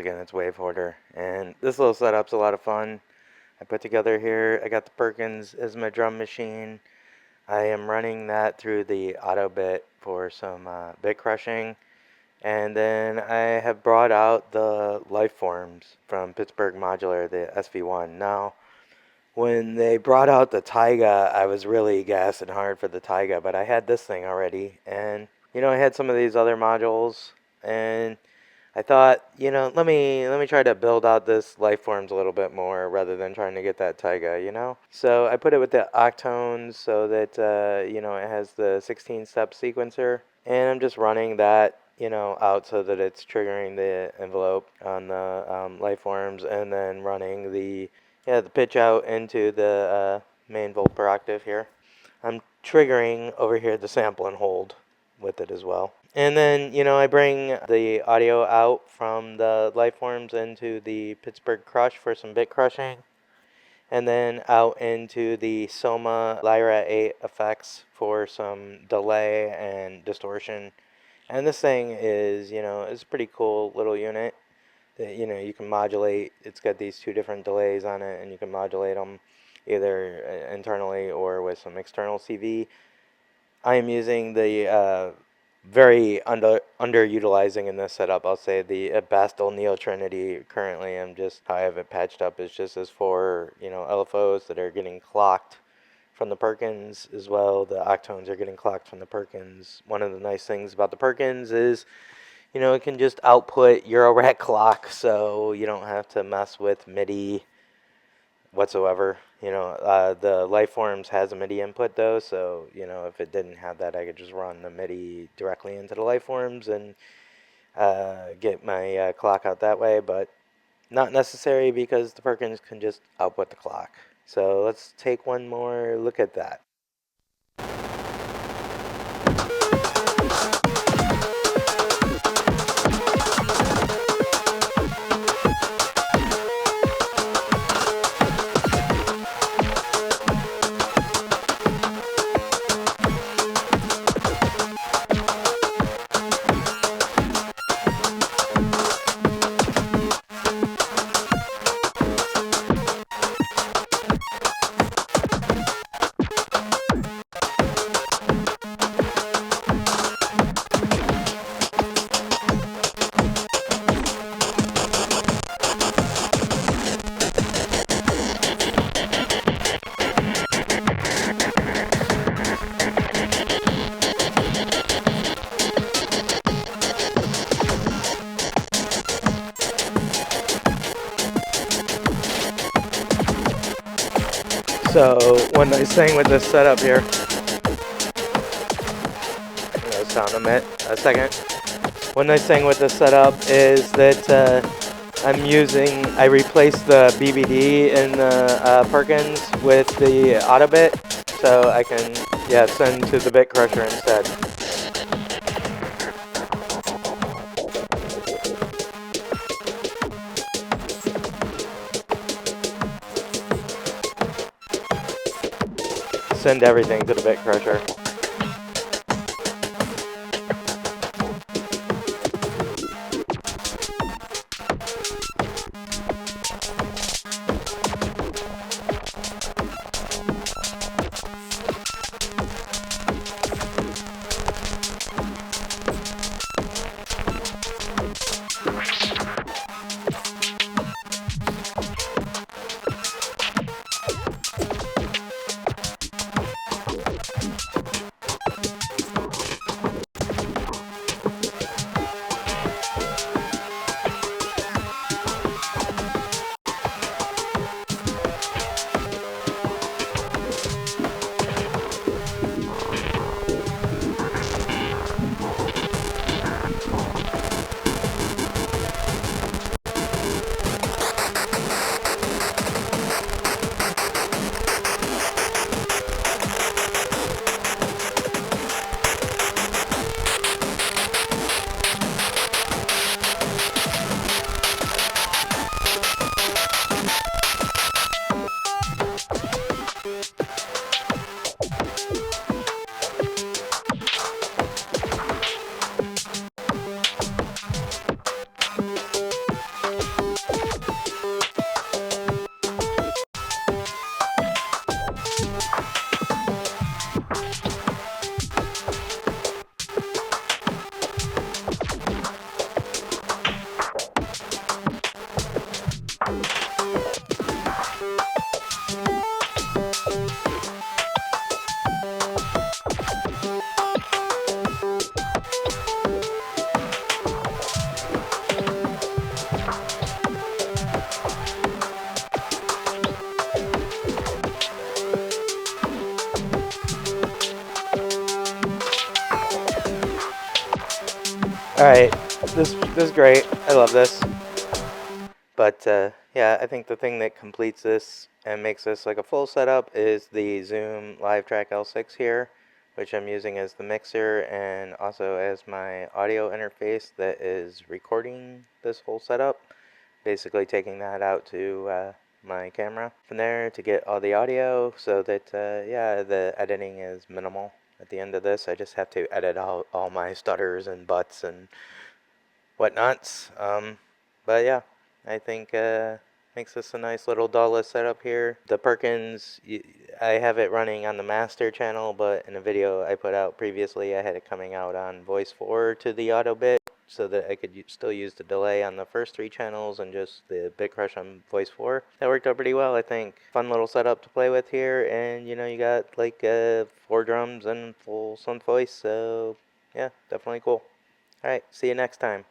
again, it's Waveholder. And this little setup's a lot of fun. I put together here, I got the Perkons as my drum machine. I am running that through the Ottobit for some bit crushing. And then I have brought out the Lifeforms from Pittsburgh Modular, the SV-1. Now, when they brought out the Taiga, I was really gassing hard for the Taiga, but I had this thing already. And, you know, I had some of these other modules, and I thought, you know, let me try to build out this Lifeforms a little bit more rather than trying to get that Taiga, you know? So I put it with the Octones so that, you know, it has the 16-step sequencer. And I'm just running that, you know, out so that it's triggering the envelope on the Lifeforms, and then running the pitch out into the main volt per octave here. I'm triggering over here the sample and hold with it as well. And then, you know, I bring the audio out from the Lifeforms into the Pittsburgh Crush for some bit crushing. And then out into the Soma Lyra-8 FX for some delay and distortion. And this thing is, you know, it's a pretty cool little unit that, you know, you can modulate. It's got these two different delays on it, and you can modulate them either internally or with some external CV. I am using the very underutilizing in this setup, I'll say, the Bastl Neo Trinity. Currently, how I have it patched up is just as 4, you know, LFOs that are getting clocked from the Perkons as well. The Octones are getting clocked from the Perkons. One of the nice things about the Perkons is, you know, it can just output Eurorack clock, so you don't have to mess with MIDI whatsoever. You know, the Lifeforms has a MIDI input though, so, you know, if it didn't have that, I could just run the MIDI directly into the Lifeforms and get my clock out that way, but not necessary because the Perkons can just output the clock. So let's take one more look at that. So one nice thing with this setup here, sound a second. One nice thing with this setup is that I replaced the BBD in the Perkons with the Ottobit, so I can send to the bit crusher instead. Send everything to the bit crusher. Alright, this is great. I love this. But yeah, I think the thing that completes this and makes this like a full setup is the Zoom Livetrak L6 here, which I'm using as the mixer and also as my audio interface that is recording this whole setup. Basically taking that out to my camera from there to get all the audio so that, yeah, the editing is minimal. At the end of this, I just have to edit out all my stutters and butts and whatnots. But yeah, I think makes this a nice little dawless setup here. The Perkons, I have it running on the master channel, but in a video I put out previously, I had it coming out on voice 4 to the Ottobit so that I could still use the delay on the first 3 channels and just the Bitcrush on voice 4. That worked out pretty well, I think. Fun little setup to play with here, and you know, you got like 4 drums and full synth voice, so yeah, definitely cool. Alright, see you next time.